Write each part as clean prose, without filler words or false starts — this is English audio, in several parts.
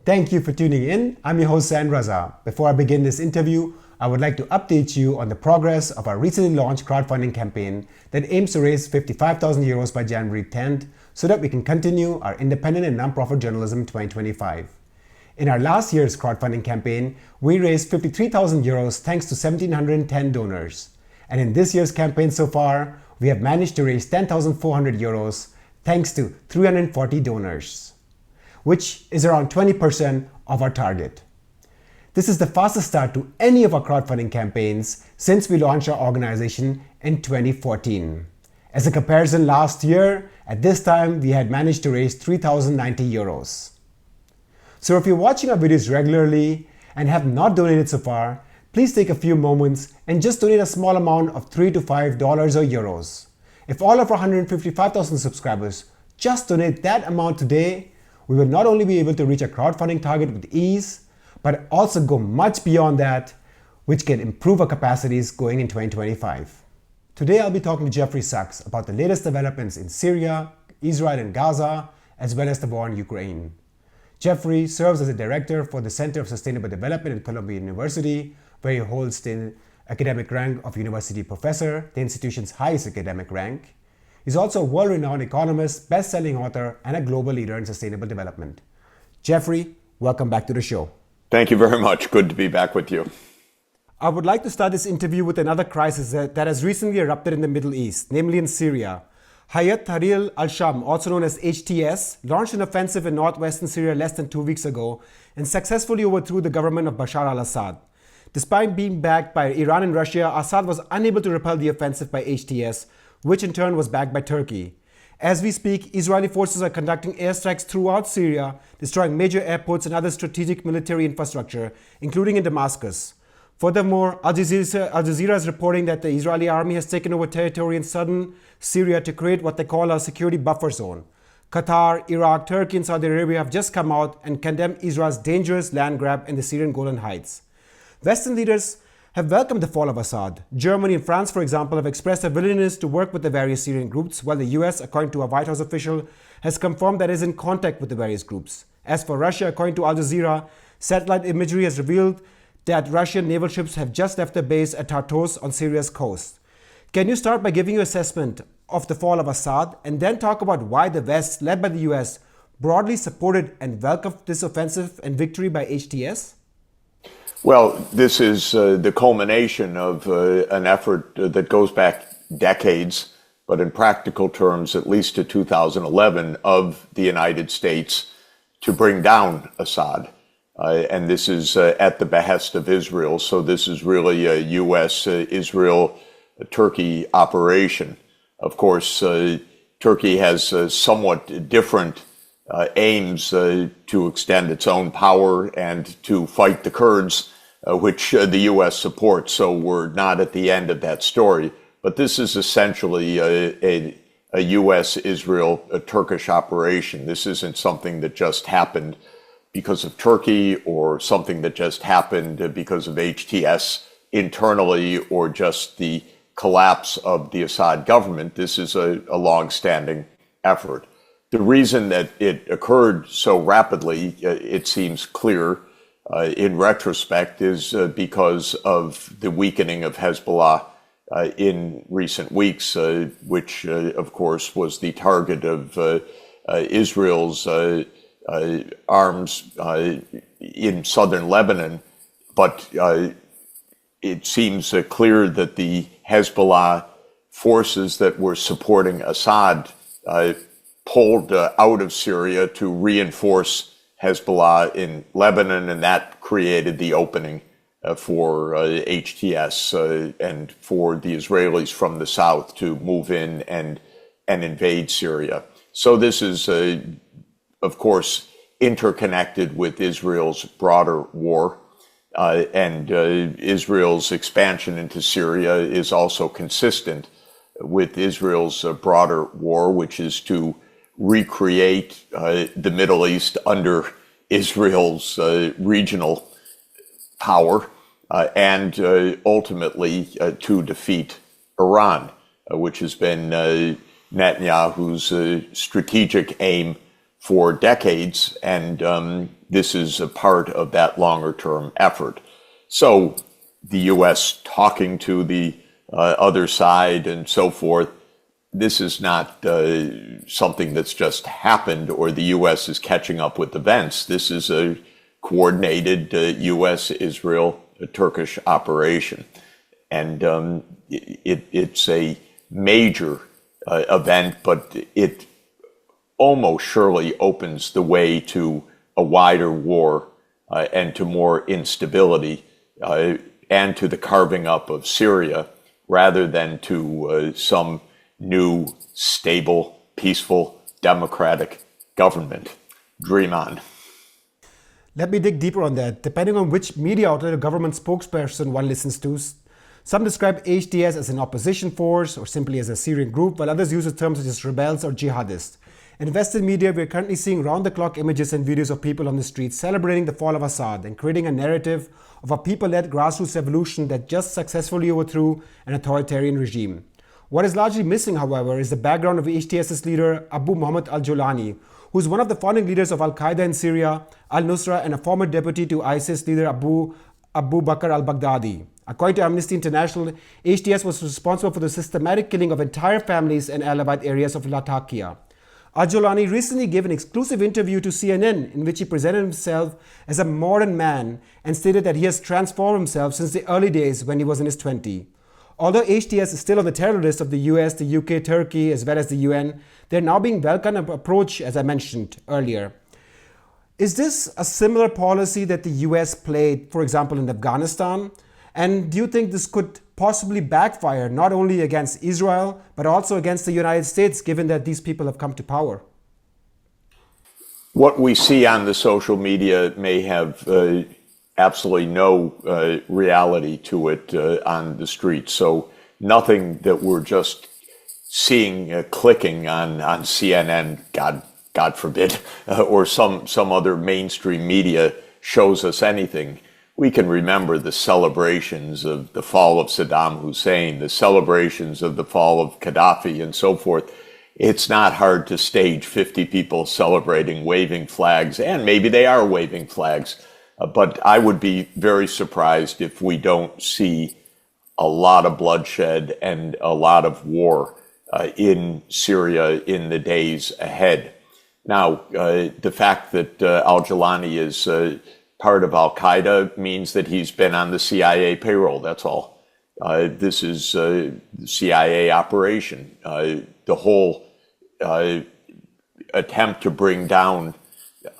Thank you for tuning in. I'm your host, San Raza. Before I begin this interview, I would like to update you on the progress of our recently launched crowdfunding campaign that aims to raise 55,000 euros by January 10th so that we can continue our independent and non-profit journalism in 2025. In our last year's crowdfunding campaign, we raised 53,000 euros thanks to 1,710 donors. And in this year's campaign so far, we have managed to raise 10,400 euros thanks to 340 donors, which is around 20% of our target. This is the fastest start to any of our crowdfunding campaigns since we launched our organization in 2014. As a comparison, last year, at this time, we had managed to raise 3,090 euros. So if you're watching our videos regularly and have not donated so far, please take a few moments and just donate a small amount of $3 to $5 or euros. If all of our 155,000 subscribers just donate that amount today, we will not only be able to reach a crowdfunding target with ease, but also go much beyond that, which can improve our capacities going in 2025. Today I'll be talking to Jeffrey Sachs about the latest developments in Syria, Israel and Gaza, as well as the war in Ukraine. Jeffrey serves as a director for the Center of Sustainable Development at Columbia University, where he holds the academic rank of university professor, the institution's highest academic rank. He's also a world-renowned economist, best-selling author, and a global leader in sustainable development. Jeffrey, welcome back to the show. Thank you very much. Good to be back with you. I would like to start this interview with another crisis that has recently erupted in the Middle East, namely in Syria. Hayat Tahrir al-Sham, also known as HTS, launched an offensive in northwestern Syria less than 2 weeks ago and successfully overthrew the government of Bashar al-Assad. Despite being backed by Iran and Russia, Assad was unable to repel the offensive by HTS, which in turn was backed by Turkey. As we speak, Israeli forces are conducting airstrikes throughout Syria, destroying major airports and other strategic military infrastructure, including in Damascus. Furthermore, Al Jazeera is reporting that the Israeli army has taken over territory in southern Syria to create what they call a security buffer zone. Qatar, Iraq, Turkey and Saudi Arabia have just come out and condemned Israel's dangerous land grab in the Syrian Golan Heights. Western leaders have welcomed the fall of Assad. Germany and France, for example, have expressed a willingness to work with the various Syrian groups, while the US, according to a White House official, has confirmed that it is in contact with the various groups. As for Russia, according to Al Jazeera, satellite imagery has revealed that Russian naval ships have just left their base at Tartus on Syria's coast. Can you start by giving your assessment of the fall of Assad and then talk about why the West, led by the US, broadly supported and welcomed this offensive and victory by HTS? Well, this is the culmination of an effort that goes back decades, but in practical terms, at least to 2011, of the United States to bring down Assad. And this is at the behest of Israel. So this is really a U.S., Israel, Turkey operation. Of course, Turkey has somewhat different aims to extend its own power and to fight the Kurds, which the U.S. supports. So we're not at the end of that story. But this is essentially a U.S., Israel, a Turkish operation. This isn't something that just happened because of Turkey or something that just happened because of HTS internally or just the collapse of the Assad government. This is a long-standing effort. The reason that it occurred so rapidly, it seems clear in retrospect, is because of the weakening of Hezbollah in recent weeks, which, of course, was the target of Israel's arms in southern Lebanon. But it seems clear that the Hezbollah forces that were supporting Assad pulled out of Syria to reinforce Hezbollah in Lebanon, and that created the opening for HTS and for the Israelis from the south to move in and invade Syria. So this is, of course, interconnected with Israel's broader war. And Israel's expansion into Syria is also consistent with Israel's broader war, which is to recreate the Middle East under Israel's regional power and ultimately to defeat Iran, which has been Netanyahu's strategic aim for decades, and this is a part of that longer-term effort. So the U.S. talking to the other side and so forth, this is not something that's just happened or the U.S. is catching up with events. This is a coordinated U.S., Israel, Turkish operation. And it's a major event, but it almost surely opens the way to a wider war and to more instability and to the carving up of Syria rather than to some new, stable, peaceful, democratic government. Dream on. Let me dig deeper on that. Depending on which media outlet or government spokesperson one listens to, some describe HTS as an opposition force or simply as a Syrian group, while others use the terms such as rebels or jihadists. In Western media, we are currently seeing round-the-clock images and videos of people on the streets celebrating the fall of Assad and creating a narrative of a people-led grassroots revolution that just successfully overthrew an authoritarian regime. What is largely missing, however, is the background of HTS's leader Abu Muhammad al-Jolani, who is one of the founding leaders of Al-Qaeda in Syria, al-Nusra, and a former deputy to ISIS leader Abu Bakr al-Baghdadi. According to Amnesty International, HTS was responsible for the systematic killing of entire families in Alawite areas of Latakia. Al-Jolani recently gave an exclusive interview to CNN in which he presented himself as a modern man and stated that he has transformed himself since the early days when he was in his 20s. Although HTS is still on the terror list of the US, the UK, Turkey, as well as the UN, they're now being welcomed approach, as I mentioned earlier. Is this a similar policy that the US played, for example, in Afghanistan? And do you think this could possibly backfire not only against Israel, but also against the United States, given that these people have come to power? What we see on the social media may have absolutely no reality to it on the street. So nothing that we're just seeing clicking on CNN, God forbid, or some other mainstream media shows us anything. We can remember the celebrations of the fall of Saddam Hussein, the celebrations of the fall of Gaddafi, and so forth. It's not hard to stage 50 people celebrating, waving flags, and maybe they are waving flags. But I would be very surprised if we don't see a lot of bloodshed and a lot of war in Syria in the days ahead. Now, the fact that al-Jolani is part of Al-Qaeda means that he's been on the CIA payroll, that's all. This is the CIA operation. The whole attempt to bring down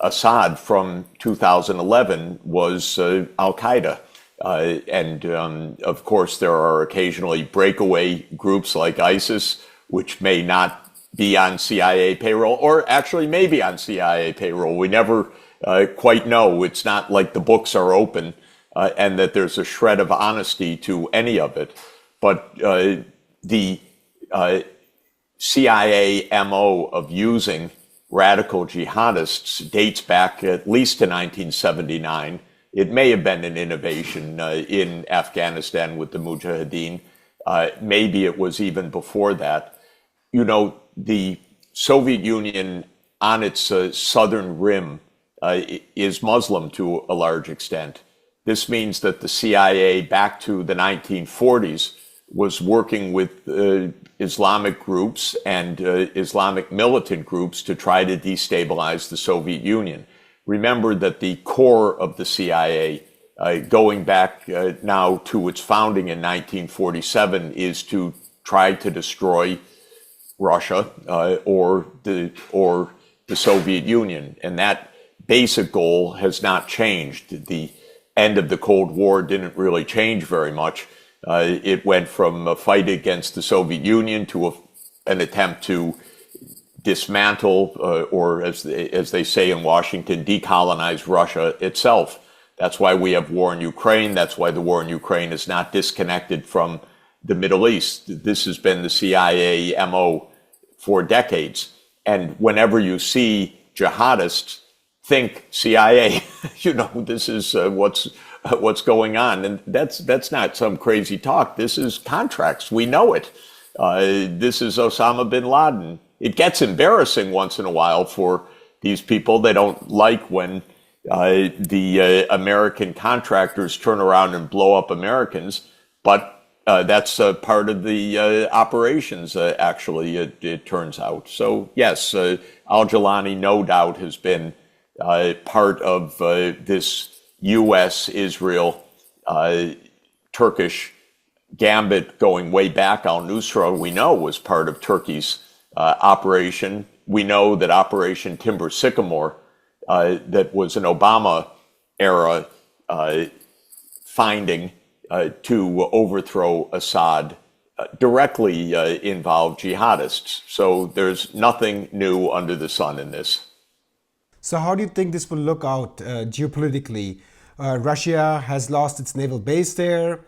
Assad from 2011 was Al-Qaeda. And of course, there are occasionally breakaway groups like ISIS, which may not be on CIA payroll, or actually may be on CIA payroll. We never quite know. It's not like the books are open and that there's a shred of honesty to any of it. But the CIA MO of using radical jihadists dates back at least to 1979. It may have been an innovation in Afghanistan with the Mujahideen. Maybe it was even before that. You know, the Soviet Union on its southern rim is Muslim to a large extent. This means that the CIA back to the 1940s was working with Islamic groups and Islamic militant groups to try to destabilize the Soviet Union. Remember that the core of the CIA, going back now to its founding in 1947, is to try to destroy Russia or the Soviet Union. And that basic goal has not changed. The end of the Cold War didn't really change very much. It went from a fight against the Soviet Union to an attempt to dismantle, or as they say in Washington, decolonize Russia itself. That's why we have war in Ukraine. That's why the war in Ukraine is not disconnected from the Middle East. This has been the CIA MO for decades. And whenever you see jihadists, think CIA. You know, this is what's going on, and that's not some crazy talk. This is contracts. We know it. This is Osama bin Laden. It gets embarrassing once in a while for these people. They don't like when the American contractors turn around and blow up Americans, but that's part of the operations, actually, it turns out. So, yes, al-Jilani no doubt has been part of this U.S., Israel, Turkish gambit going way back. Al-Nusra, we know, was part of Turkey's operation. We know that Operation Timber Sycamore, that was an Obama-era finding to overthrow Assad, directly involved jihadists. So there's nothing new under the sun in this. So how do you think this will look out geopolitically? Russia has lost its naval base there.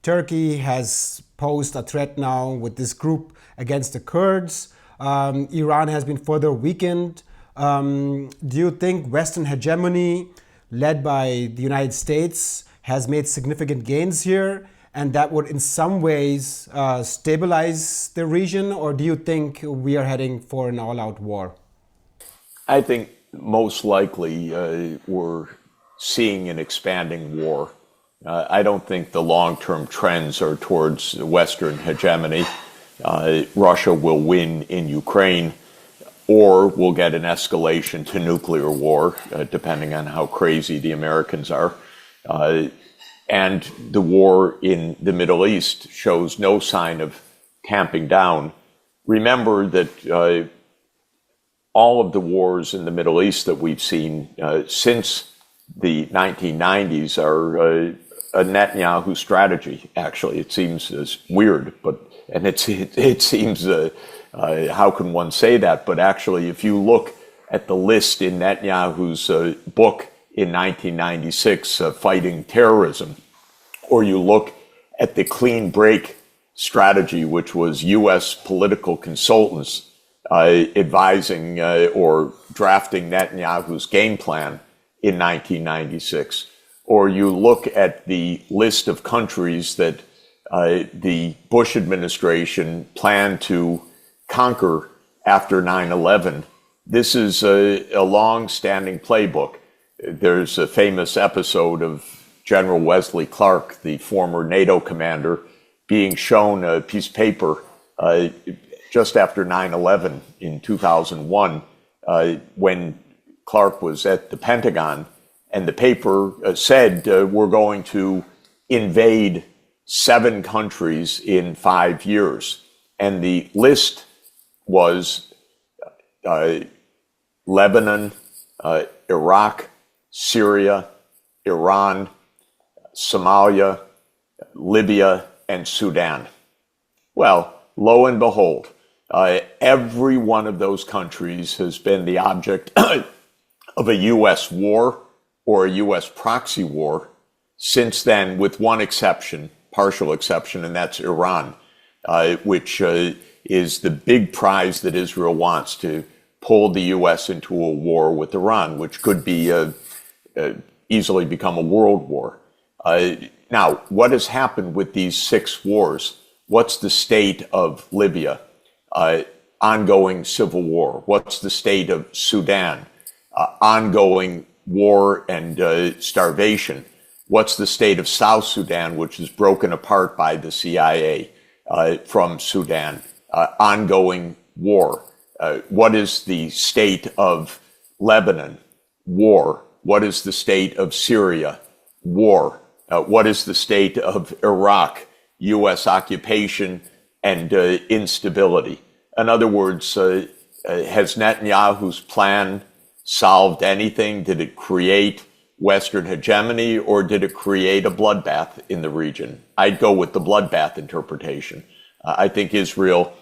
Turkey has posed a threat now with this group against the Kurds. Iran has been further weakened. Do you think Western hegemony, led by the United States, has made significant gains here, and that would in some ways stabilize the region? Or do you think we are heading for an all-out war? I think most likely we're seeing an expanding war. I don't think the long-term trends are towards Western hegemony. Russia will win in Ukraine, or we'll get an escalation to nuclear war, depending on how crazy the Americans are. And the war in the Middle East shows no sign of tamping down. Remember that all of the wars in the Middle East that we've seen since the 1990s are a Netanyahu strategy. Actually, it seems weird, and it seems how can one say that? But actually, if you look at the list in Netanyahu's book in 1996, Fighting Terrorism, or you look at the clean break strategy, which was U.S. political consultants advising or drafting Netanyahu's game plan in 1996, or you look at the list of countries that the Bush administration planned to conquer after 9/11, this is a long-standing playbook. There's a famous episode of General Wesley Clark, the former NATO commander, being shown a piece of paper just after 9/11 in 2001, when Clark was at the Pentagon, and the paper said, we're going to invade 7 countries in 5 years. And the list was Lebanon, Iraq, Syria, Iran, Somalia, Libya, and Sudan. Well, lo and behold, every one of those countries has been the object of a U.S. war or a U.S. proxy war since then, with one exception, partial exception, and that's Iran, which is the big prize that Israel wants, to pull the U.S. into a war with Iran, which could be easily become a world war. Now, what has happened with these 6 wars? What's the state of Libya? Ongoing civil war. What's the state of Sudan? Ongoing war and starvation. What's the state of South Sudan, which is broken apart by the CIA from Sudan? Ongoing war. What is the state of Lebanon? War. What is the state of Syria? War. What is the state of Iraq? U.S. occupation and instability. In other words, has Netanyahu's plan solved anything? Did it create Western hegemony, or did it create a bloodbath in the region? I'd go with the bloodbath interpretation. I think Israel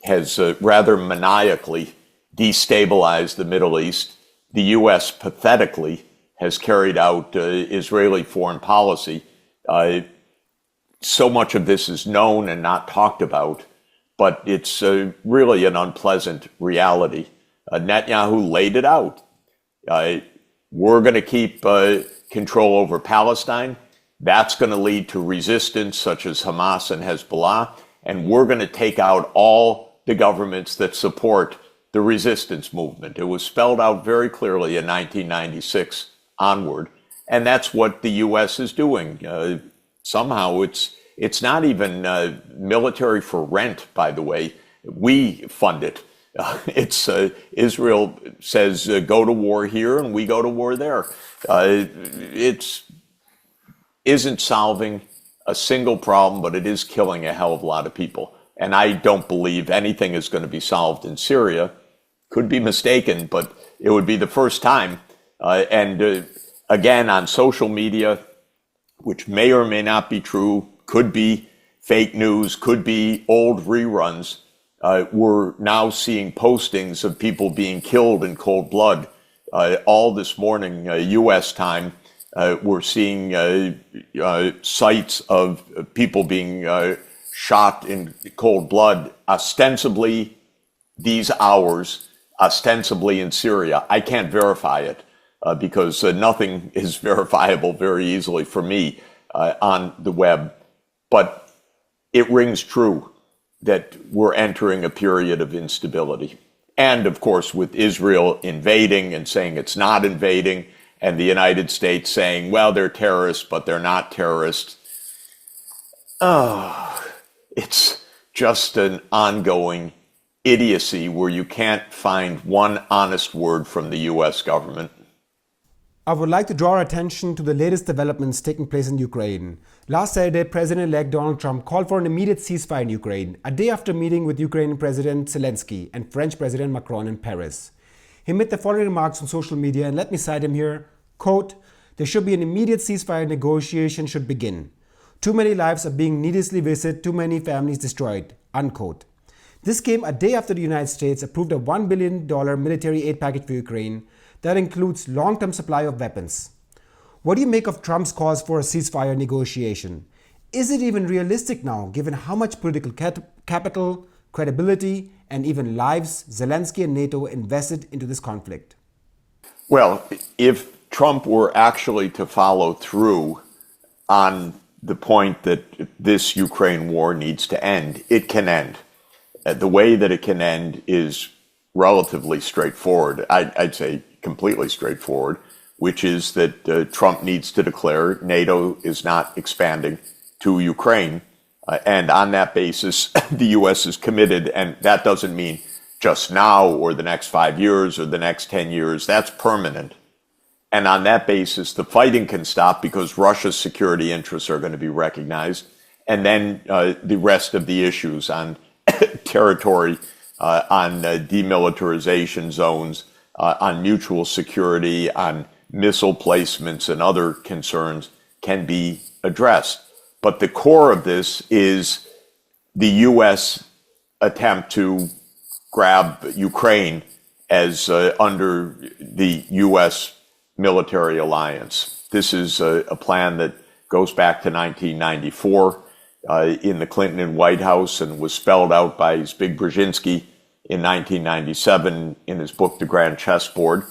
has rather maniacally destabilized the Middle East. The U.S. pathetically has carried out Israeli foreign policy. So much of this is known and not talked about, but it's really an unpleasant reality. Netanyahu laid it out. We're going to keep control over Palestine. That's going to lead to resistance such as Hamas and Hezbollah. And we're going to take out all the governments that support the resistance movement. It was spelled out very clearly in 1996 onward, and that's what the U.S. is doing. Somehow it's not even military for rent, by the way. We fund it. It's Israel says go to war here, and we go to war there. It isn't solving a single problem, but it is killing a hell of a lot of people. And I don't believe anything is going to be solved in Syria. Could be mistaken, but it would be the first time. Again, on social media, which may or may not be true, could be fake news, could be old reruns. We're now seeing postings of people being killed in cold blood. All this morning, U.S. time, we're seeing sites of people being shot in cold blood, ostensibly these hours, ostensibly in Syria. I can't verify it because nothing is verifiable very easily for me on the web. But it rings true that we're entering a period of instability. And of course, with Israel invading and saying it's not invading, and the United States saying, well, they're terrorists, but they're not terrorists. It's just an ongoing idiocy where you can't find one honest word from the U.S. government. I would like to draw our attention to the latest developments taking place in Ukraine. Last Saturday, President-elect Donald Trump called for an immediate ceasefire in Ukraine, a day after meeting with Ukrainian President Zelenskyy and French President Macron in Paris. He made the following remarks on social media, and let me cite him here. Quote, "There should be an immediate ceasefire, negotiation should begin. Too many lives are being needlessly wasted, too many families destroyed." Unquote. This came a day after the United States approved a $1 billion military aid package for Ukraine that includes long-term supply of weapons. What do you make of Trump's calls for a ceasefire negotiation? Is it even realistic now, given how much political capital, credibility, and even lives Zelenskyy and NATO invested into this conflict? Well, if Trump were actually to follow through on the point that this Ukraine war needs to end, it can end. The way that it can end is relatively straightforward. I'd say completely straightforward, which is that Trump needs to declare NATO is not expanding to Ukraine. And on that basis, the U.S. is committed. And that doesn't mean just now or the next 5 years or the next 10 years. That's permanent. And on that basis, the fighting can stop because Russia's security interests are going to be recognized. And then the rest of the issues on territory, on demilitarization zones, on mutual security, on missile placements and other concerns can be addressed. But the core of this is the U.S. attempt to grab Ukraine as under the U.S. military alliance. This is a plan that goes back to 1994 in the Clinton White House and was spelled out by Zbigniew Brzezinski in 1997 in his book, The Grand Chessboard.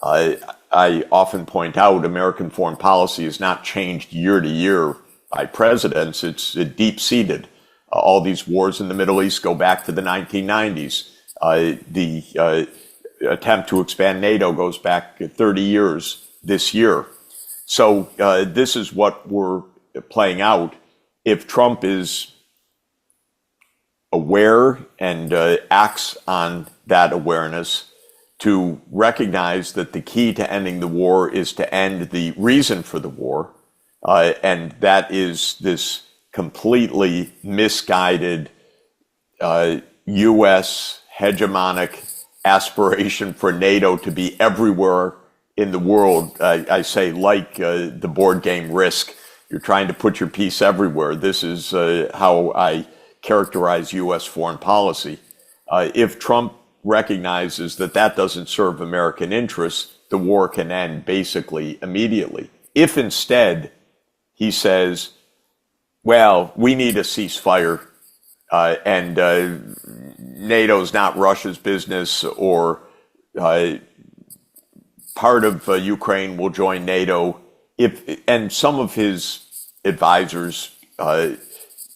I often point out American foreign policy has not changed year to year by presidents. It's deep-seated. All these wars in the Middle East go back to the 1990s. The attempt to expand NATO goes back 30 years this year. So this is what we're playing out. If Trump is aware and acts on that awareness to recognize that the key to ending the war is to end the reason for the war, and that is this completely misguided U.S. hegemonic aspiration for NATO to be everywhere in the world. I say, like the board game Risk, you're trying to put your piece everywhere. This is how I characterize U.S. foreign policy. If Trump recognizes that that doesn't serve American interests, the war can end basically immediately. If instead he says, well, we need a ceasefire and NATO's not Russia's business, or part of Ukraine will join NATO, and some of his advisors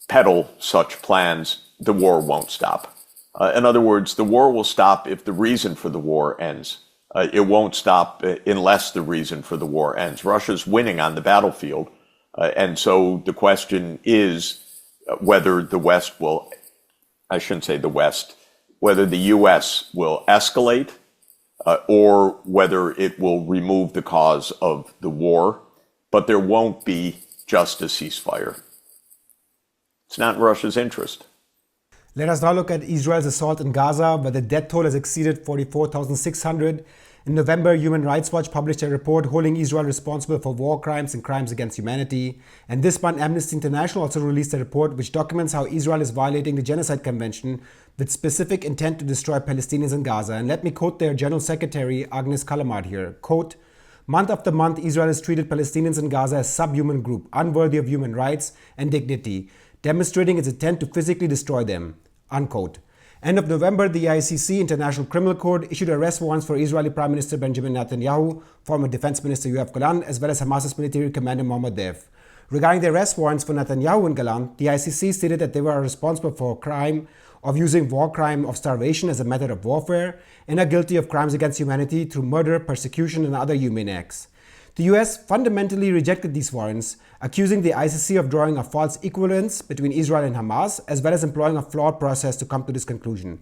peddle such plans, the war won't stop. In other words, the war will stop if the reason for the war ends. It won't stop unless the reason for the war ends. Russia's winning on the battlefield. And so the question is whether the West will, I shouldn't say the West, whether the U.S. will escalate or whether it will remove the cause of the war. But there won't be just a ceasefire. It's not in Russia's interest. Let us now look at Israel's assault in Gaza, where the death toll has exceeded 44,600. In November, Human Rights Watch published a report holding Israel responsible for war crimes and crimes against humanity. And this month, Amnesty International also released a report which documents how Israel is violating the Genocide Convention with specific intent to destroy Palestinians in Gaza. And let me quote their General Secretary, Agnes Kalamard here. Quote, "Month after month, Israel has treated Palestinians in Gaza as a subhuman group, unworthy of human rights and dignity, demonstrating its intent to physically destroy them." Unquote. End of November, the ICC International Criminal Court issued arrest warrants for Israeli Prime Minister Benjamin Netanyahu, former Defense Minister Yoav Gallant, as well as Hamas's military commander Mohammad Deif. Regarding the arrest warrants for Netanyahu and Gallant, the ICC stated that they were responsible for a crime of using war crime of starvation as a method of warfare and are guilty of crimes against humanity through murder, persecution, and other human acts. The US fundamentally rejected these warrants, accusing the ICC of drawing a false equivalence between Israel and Hamas, as well as employing a flawed process to come to this conclusion.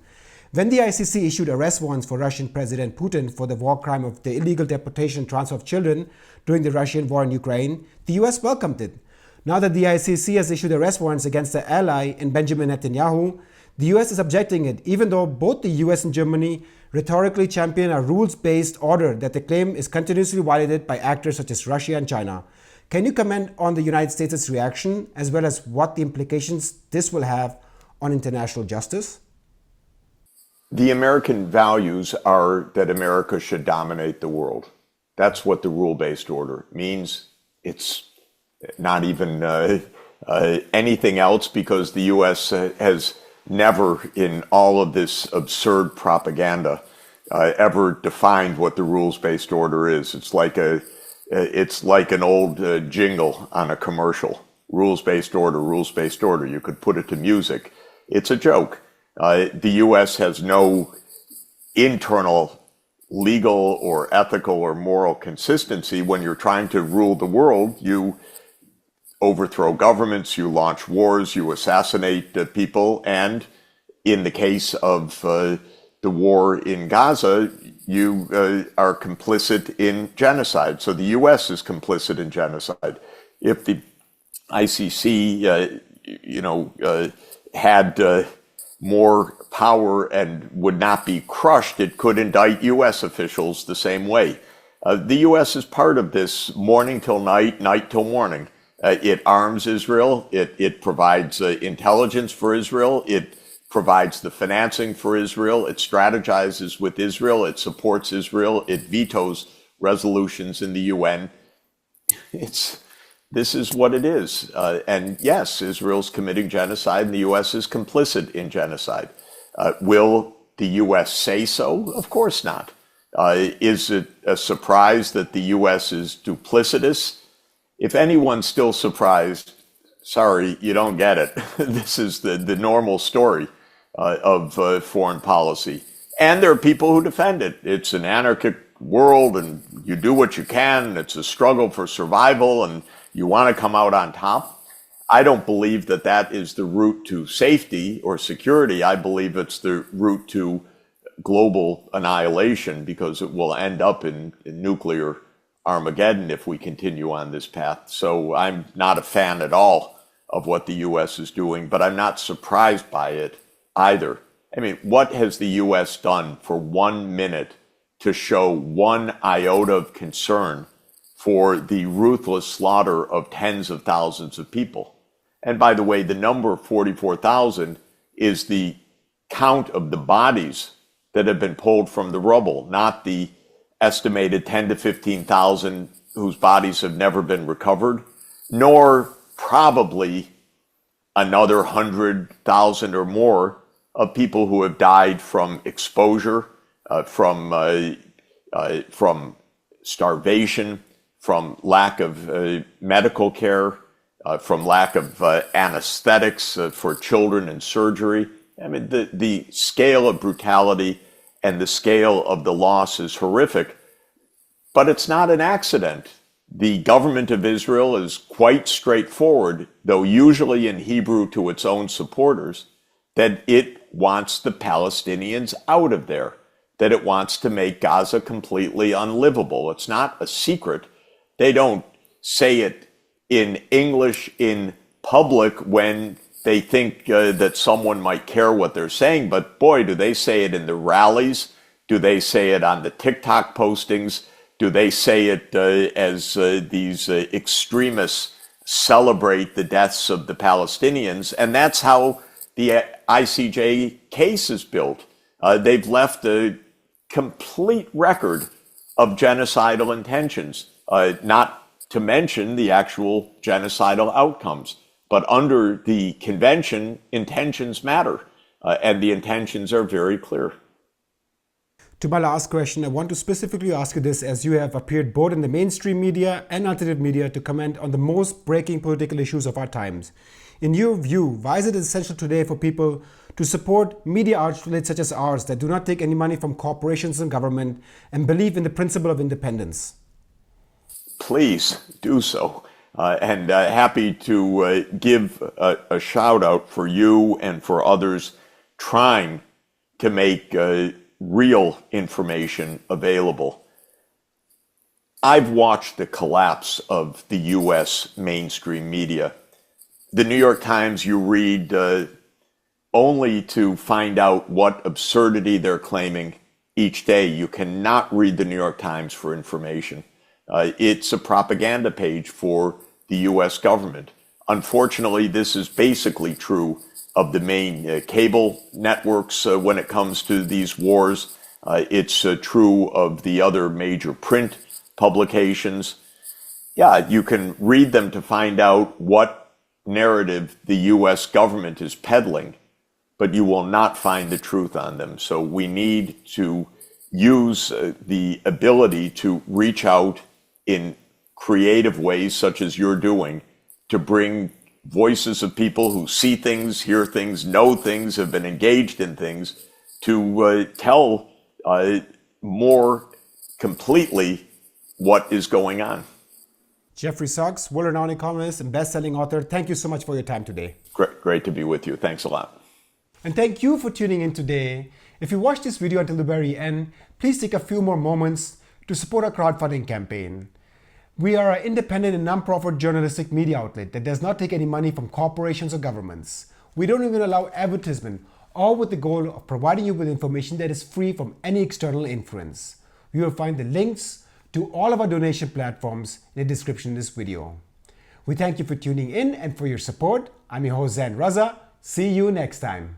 When the ICC issued arrest warrants for Russian President Putin for the war crime of the illegal deportation and transfer of children during the Russian war in Ukraine, the US welcomed it. Now that the ICC has issued arrest warrants against their ally in Benjamin Netanyahu, the US is objecting it, even though both the US and Germany rhetorically champion a rules-based order that they claim is continuously violated by actors such as Russia and China. Can you comment on the United States' reaction, as well as what the implications this will have on international justice? The American values are that America should dominate the world. That's what the rule-based order means. It's not even anything else, because the U.S. has never, in all of this absurd propaganda, ever defined what the rules-based order is. It's like an old jingle on a commercial. Rules-based order, rules-based order. You could put it to music. It's a joke. The U.S. has no internal legal or ethical or moral consistency. When you're trying to rule the world, you overthrow governments, you launch wars, you assassinate people, and in the case of the war in Gaza, you are complicit in genocide. So the U.S. is complicit in genocide. If the ICC, had more power and would not be crushed, it could indict U.S. officials the same way. The U.S. is part of this morning till night, night till morning. It arms Israel. It provides intelligence for Israel. It provides the financing for Israel. It strategizes with Israel. It supports Israel. It vetoes resolutions in the UN. This is what it is. And yes, Israel's committing genocide, and the U.S. is complicit in genocide. Will the U.S. say so? Of course not. Is it a surprise that the U.S. is duplicitous? If anyone's still surprised, sorry, you don't get it. This is the normal story of foreign policy. And there are people who defend it. It's an anarchic world, and you do what you can, and it's a struggle for survival, and you want to come out on top. I don't believe that that is the route to safety or security. I believe it's the route to global annihilation, because it will end up in nuclear Armageddon if we continue on this path. So I'm not a fan at all of what the U.S. is doing, but I'm not surprised by it either. I mean, what has the U.S. done for 1 minute to show one iota of concern for the ruthless slaughter of tens of thousands of people? And by the way, the number 44,000 is the count of the bodies that have been pulled from the rubble, not the estimated 10 to 15,000 whose bodies have never been recovered, nor probably another 100,000 or more of people who have died from exposure, from starvation, from lack of medical care, from lack of anesthetics for children and surgery. I mean, the scale of brutality and the scale of the loss is horrific, but it's not an accident. The government of Israel is quite straightforward, though usually in Hebrew to its own supporters, that it wants the Palestinians out of there, that it wants to make Gaza completely unlivable. It's not a secret. They don't say it in English in public when they think that someone might care what they're saying, but boy, do they say it in the rallies? Do they say it on the TikTok postings? Do they say it as these extremists celebrate the deaths of the Palestinians? And that's how the ICJ case is built. They've left a complete record of genocidal intentions, not to mention the actual genocidal outcomes. But under the convention, intentions matter, and the intentions are very clear. To my last question, I want to specifically ask you this, as you have appeared both in the mainstream media and alternative media to comment on the most breaking political issues of our times. In your view, why is it essential today for people to support media outlets such as ours that do not take any money from corporations and government and believe in the principle of independence? Please do so. And happy to give a shout out for you and for others trying to make real information available. I've watched the collapse of the U.S. mainstream media. The New York Times you read only to find out what absurdity they're claiming each day. You cannot read the New York Times for information. It's a propaganda page for the U.S. government. Unfortunately, this is basically true of the main cable networks when it comes to these wars. It's true of the other major print publications. Yeah, you can read them to find out what narrative the U.S. government is peddling, but you will not find the truth on them. So we need to use the ability to reach out in creative ways, such as you're doing, to bring voices of people who see things, hear things, know things, have been engaged in things, to tell more completely what is going on. Jeffrey Sachs, world-renowned economist and best-selling author, thank you so much for your time today. Great to be with you. Thanks a lot. And thank you for tuning in today. If you watched this video until the very end, please take a few more moments to support our crowdfunding campaign. We are an independent and non-profit journalistic media outlet that does not take any money from corporations or governments. We don't even allow advertisement, all with the goal of providing you with information that is free from any external influence. You will find the links to all of our donation platforms in the description of this video. We thank you for tuning in and for your support. I'm your host, Zain Raza. See you next time.